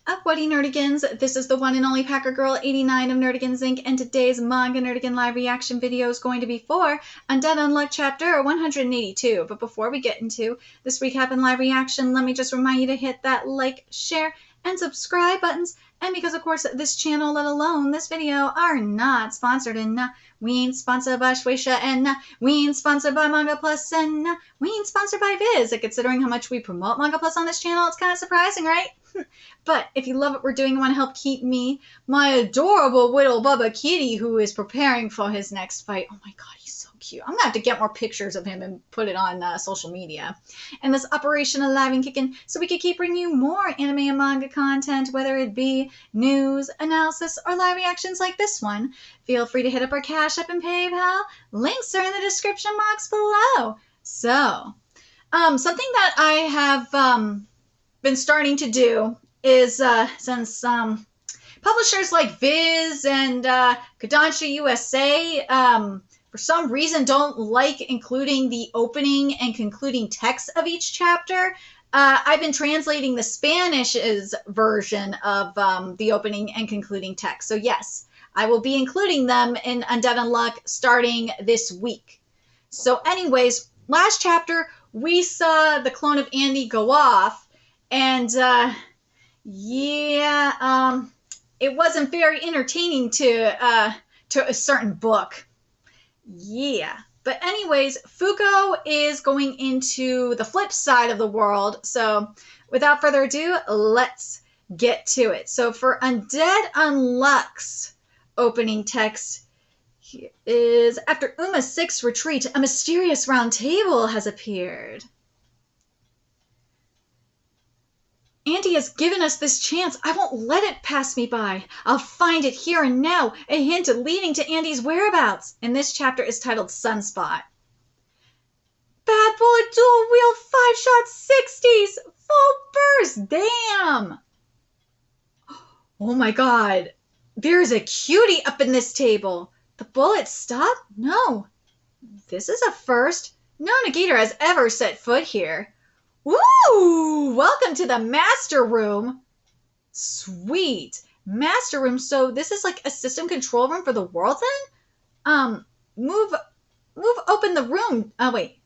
Up, Whatty Nerdigans? This is the one and only Packer Girl 89 of Nerdigans Inc. and today's Manga Nerdigan live reaction video is going to be for Undead Unluck chapter 182. But before we get into this recap and live reaction, let me just remind you to hit that like, share, and subscribe buttons. And because, of course, this channel, let alone this video, are not sponsored, and we ain't sponsored by Shueisha, and we ain't sponsored by Manga Plus, and we ain't sponsored by Viz. And considering how much we promote Manga Plus on this channel, it's kind of surprising, right? But if you love what we're doing and want to help keep me, my adorable little Bubba Kitty, who is preparing for his next fight. Oh my god, he's so cute. I'm going to have to get more pictures of him and put it on social media. And this operation alive and kicking so we can keep bringing you more anime and manga content, whether it be news, analysis, or live reactions like this one. Feel free to hit up our Cash App and PayPal. Links are in the description box below. So, something that I have been starting to do is since publishers like Viz and Kodansha USA for some reason don't like including the opening and concluding text of each chapter, I've been translating the Spanish's version of the opening and concluding text. So yes, I will be including them in Undead Unluck starting this week. So anyways, last chapter we saw the clone of Andy go off, and yeah, it wasn't very entertaining to a certain book. Yeah. But anyways, Fuko is going into the flip side of the world. So without further ado, let's get to it. So for Undead Unluck's opening text, here is, after Uma's 6th retreat, a mysterious round table has appeared. Andy has given us this chance. I won't let it pass me by. I'll find it here and now, a hint leading to Andy's whereabouts. And this chapter is titled Sunspot. Bad bullet, dual wheel, 5-shot 60s, full burst, damn. Oh my god, there's a cutie up in this table. The bullet stopped? No. This is a first. No Negator has ever set foot here. Woo! Welcome to the master room. Sweet. Master room. So this is like a system control room for the world then? Move open the room. Oh, wait.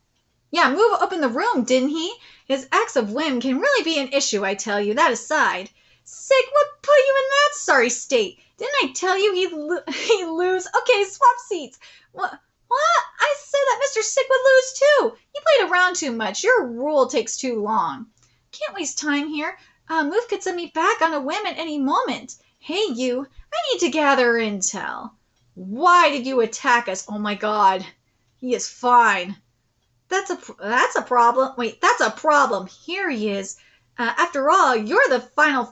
Yeah, move open the room, didn't he? His acts of whim can really be an issue, I tell you. That aside. Sick, what put you in that sorry state? Didn't I tell you he'd lose? Okay, swap seats. What? I said that Mr. Sick would lose too. You played around too much. Your rule takes too long. Can't waste time here. Move could send me back on a whim at any moment. Hey, you. I need to gather intel. Why did you attack us? Oh my god. He is fine. That's a problem. Wait, that's a problem. Here he is. After all, you're the final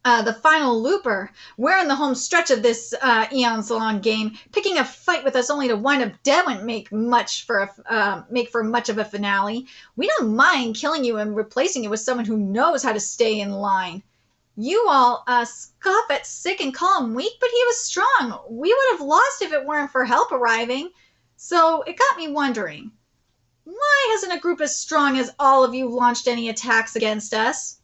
the final looper. We're in the home stretch of this eons long game. Picking a fight with us only to wind up dead wouldn't make for much of a finale. We don't mind killing you and replacing you with someone who knows how to stay in line. You all scoff at Sick and call him weak, but he was strong. We would have lost if it weren't for help arriving. So it got me wondering, why hasn't a group as strong as all of you launched any attacks against us?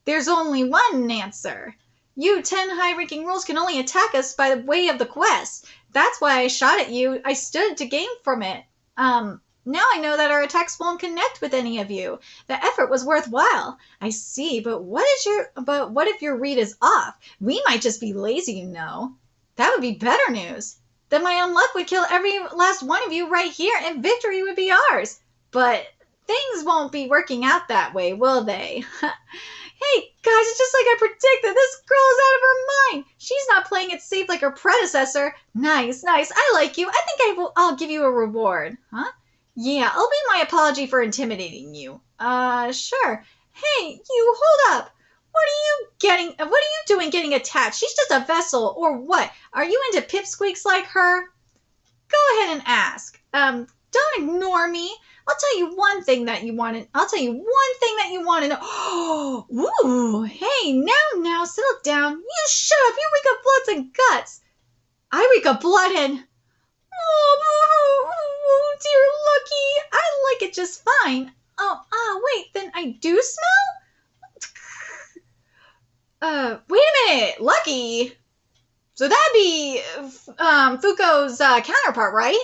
There's only one answer. You 10 high-ranking rules can only attack us by the way of the quest. That's why I shot at you. I stood to gain from it. Now I know that our attacks won't connect with any of you. The effort was worthwhile. I see, but what if your read is off? We might just be lazy, you know. That would be better news. Then my unluck would kill every last one of you right here, and victory would be ours. But things won't be working out that way, will they? Hey, guys, it's just like I predicted. This girl is out of her mind. She's not playing it safe like her predecessor. Nice. I like you. I think I'll give you a reward. Huh? Yeah, I'll be my apology for intimidating you. Sure. Hey, you, hold up. What are you doing getting attacked? She's just a vessel, or what? Are you into pipsqueaks like her? Go ahead and ask. Don't ignore me. I'll tell you one thing that you want to know. Ooh, hey, now, settle down. You shut up. You reek of bloods and guts. I reek of blood and... Oh, dear Lucky. I like it just fine. Oh, wait, then I do smell? Wait a minute, Lucky? So that'd be, Fuko's, counterpart, right?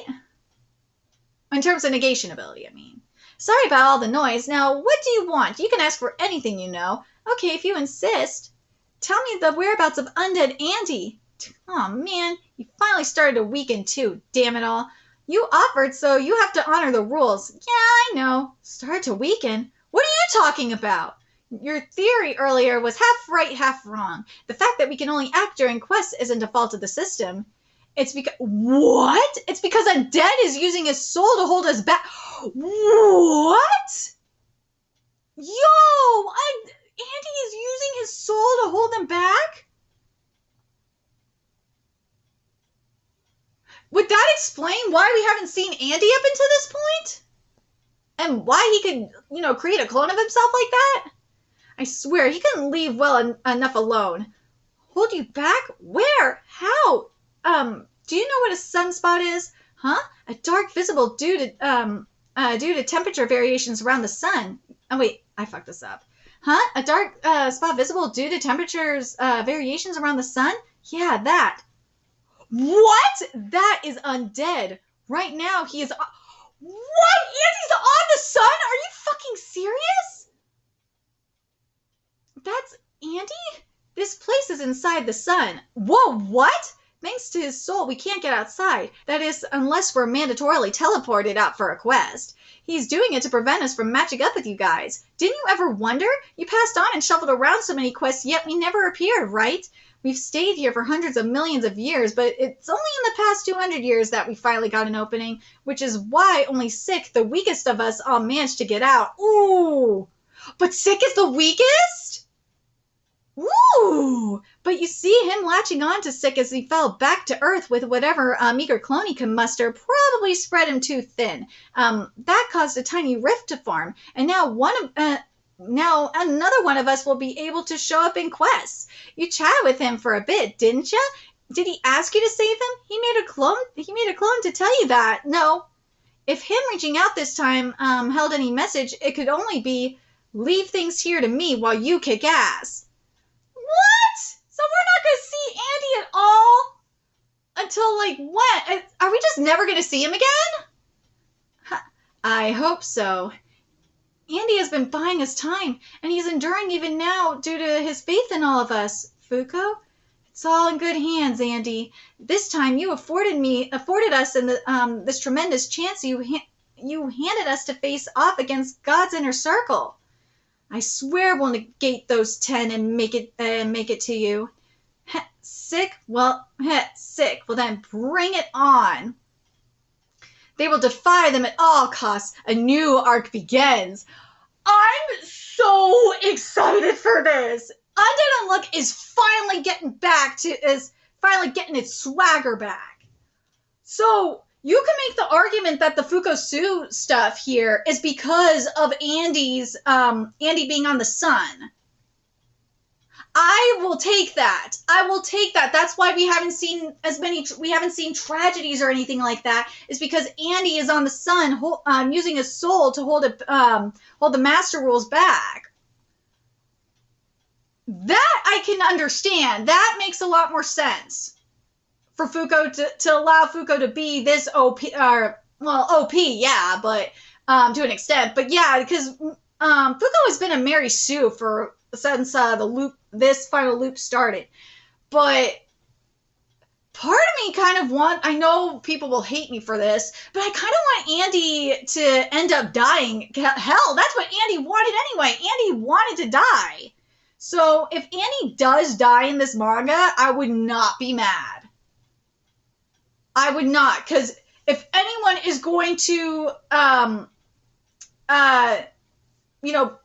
In terms of negation ability, I mean. Sorry about all the noise. Now, what do you want? You can ask for anything you know. Okay, if you insist. Tell me the whereabouts of Undead Andy. Oh man, you finally started to weaken too, damn it all. You offered, so you have to honor the rules. Yeah, I know. Started to weaken? What are you talking about? Your theory earlier was half right, half wrong. The fact that we can only act during quests isn't a fault of the system. It's because... What? It's because Undead is using his soul to hold us back. What? Yo! Andy is using his soul to hold them back? Would that explain why we haven't seen Andy up until this point? And why he could, create a clone of himself like that? I swear, he couldn't leave well enough alone. Hold you back? Where? How? Do you know what a sunspot is? Huh? A dark visible due to temperature variations around the sun. Oh wait, I fucked this up. Huh? A dark spot visible due to temperatures variations around the sun? Yeah, that. What? That is Undead. Right now he is... What? Andy's on the sun? Are you fucking serious? That's Andy? This place is inside the sun. Whoa, what? Thanks to his soul, we can't get outside. That is, unless we're mandatorily teleported out for a quest. He's doing it to prevent us from matching up with you guys. Didn't you ever wonder? You passed on and shuffled around so many quests, yet we never appeared, right? We've stayed here for hundreds of millions of years, but it's only in the past 200 years that we finally got an opening, which is why only Sick, the weakest of us, all managed to get out. Ooh! But Sick is the weakest? Ooh! But you see, him latching on to Sick as he fell back to Earth with whatever meager clone he could muster probably spread him too thin. That caused a tiny rift to form, and now now another one of us will be able to show up in quests. You chatted with him for a bit, didn't you? Did he ask you to save him? He made a clone to tell you that. No. If him reaching out this time held any message, it could only be, leave things here to me while you kick ass. What? So we're not going to see Andy at all? Until, like, when? Are we just never going to see him again? I hope so. Andy has been buying us time, and he's enduring even now due to his faith in all of us. Fuko? It's all in good hands, Andy. This time you afforded us in this tremendous chance you handed us to face off against God's inner circle. I swear we'll negate those 10 and make it to you. Sick? Well, sick. Well then, bring it on. They will defy them at all costs. A new arc begins. I'm so excited for this. Undead Unluck is finally getting its swagger back. So you can make the argument that the Fukosu stuff here is because of Andy being on the sun. I will take that. That's why we haven't seen tragedies or anything like that. Is because Andy is on the sun, using his soul to hold the master rules back. That I can understand. That makes a lot more sense for Fuko to allow Fuko to be this OP, OP, yeah, but to an extent. But yeah, because Fuko has been a Mary Sue since this final loop started. But part of me I know people will hate me for this, but I kind of want Andy to end up dying. Hell, that's what Andy wanted anyway. Andy wanted to die. So if Andy does die in this manga, I would not be mad. I would not, because if anyone is going to,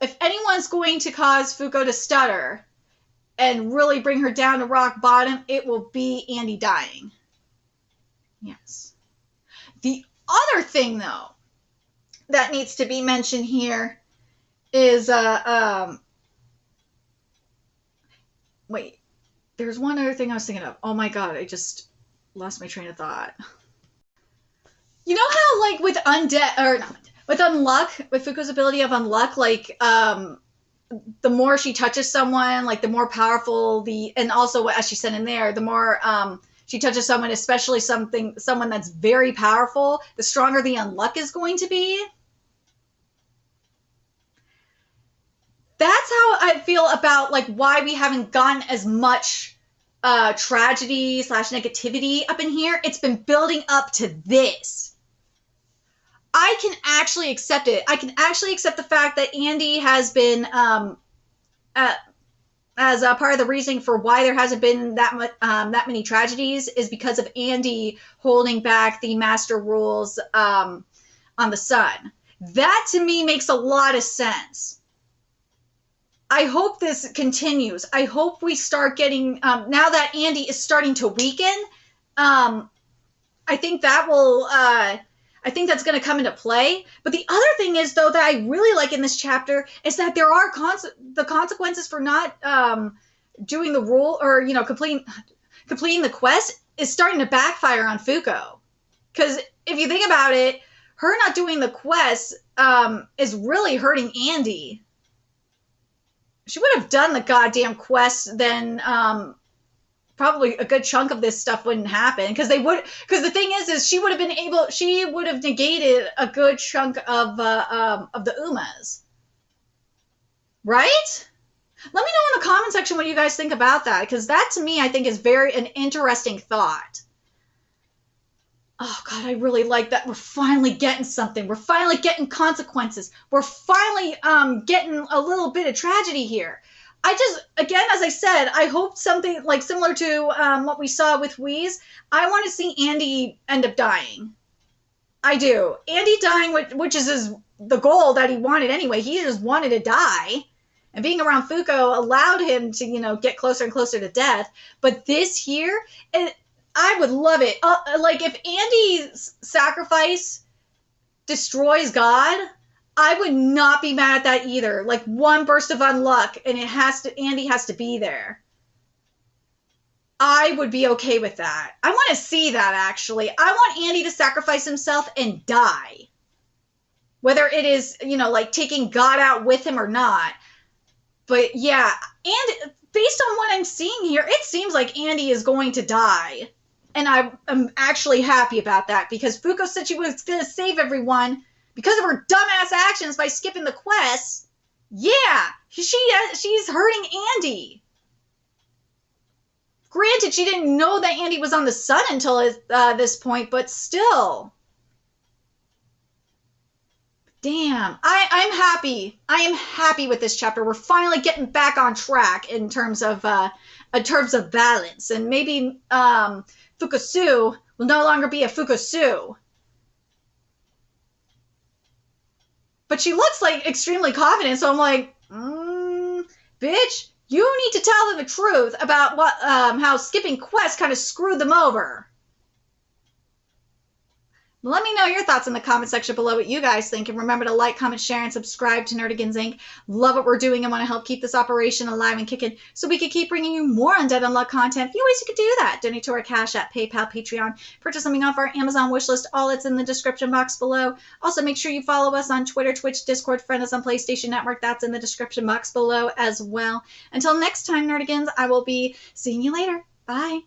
if anyone's going to cause Fuko to stutter and really bring her down to rock bottom, it will be Andy dying. Yes. The other thing, though, that needs to be mentioned here is, wait, there's one other thing I was thinking of. Oh my god, I just lost my train of thought. You know how, like, with Unluck, with Fuko's ability of Unluck, like, the more she touches someone, like the more powerful and also as she said in there, the more she touches someone, especially someone that's very powerful, the stronger the unluck is going to be. That's how I feel about like why we haven't gotten as much tragedy / negativity up in here. It's been building up to this. I can actually accept it. I can actually accept the fact that Andy has been as a part of the reasoning for why there hasn't been that many tragedies is because of Andy holding back the master rules on the sun. That to me makes a lot of sense. I hope this continues. I hope we start getting, now that Andy is starting to weaken, I think that will, I think that's going to come into play. But the other thing is, though, that I really like in this chapter is that there are the consequences for not doing the rule or, you know, completing the quest is starting to backfire on Fuko. Because if you think about it, her not doing the quest is really hurting Andy. She would have done the goddamn quest, then probably a good chunk of this stuff wouldn't happen. Because the thing is she would have negated a good chunk of the Umas. Right? Let me know in the comment section what you guys think about that. Because that, to me, I think is an interesting thought. Oh, God, I really like that. We're finally getting something. We're finally getting consequences. We're finally getting a little bit of tragedy here. Again, as I said, I hope something like similar to what we saw with Wheeze. I want to see Andy end up dying. I do. Andy dying, which is the goal that he wanted anyway. He just wanted to die. And being around Fuko allowed him to, you know, get closer and closer to death. But this here... I would love it. Like, if Andy's sacrifice destroys God, I would not be mad at that either. Like, one burst of unluck, and Andy has to be there. I would be okay with that. I want to see that, actually. I want Andy to sacrifice himself and die. Whether it is, you know, like, taking God out with him or not. But, yeah. And based on what I'm seeing here, it seems like Andy is going to die. And I'm actually happy about that because Fuko said she was going to save everyone because of her dumbass actions by skipping the quest. Yeah, she's hurting Andy. Granted, she didn't know that Andy was on the sun until this point, but still. Damn, I'm happy. I am happy with this chapter. We're finally getting back on track in terms of balance, and maybe Fukosu will no longer be a Fukosu. But she looks like extremely confident, so I'm like, bitch, you need to tell them the truth about what how skipping quests kind of screwed them over. Let me know your thoughts in the comment section below what you guys think. And remember to like, comment, share, and subscribe to Nerdigans Inc. Love what we're doing and want to help keep this operation alive and kicking so we can keep bringing you more Undead Unluck content. A few ways you can do that. Donate to our Cash App, PayPal, Patreon. Purchase something off our Amazon wishlist. All it's in the description box below. Also, make sure you follow us on Twitter, Twitch, Discord, friend us on PlayStation Network. That's in the description box below as well. Until next time, Nerdigans, I will be seeing you later. Bye.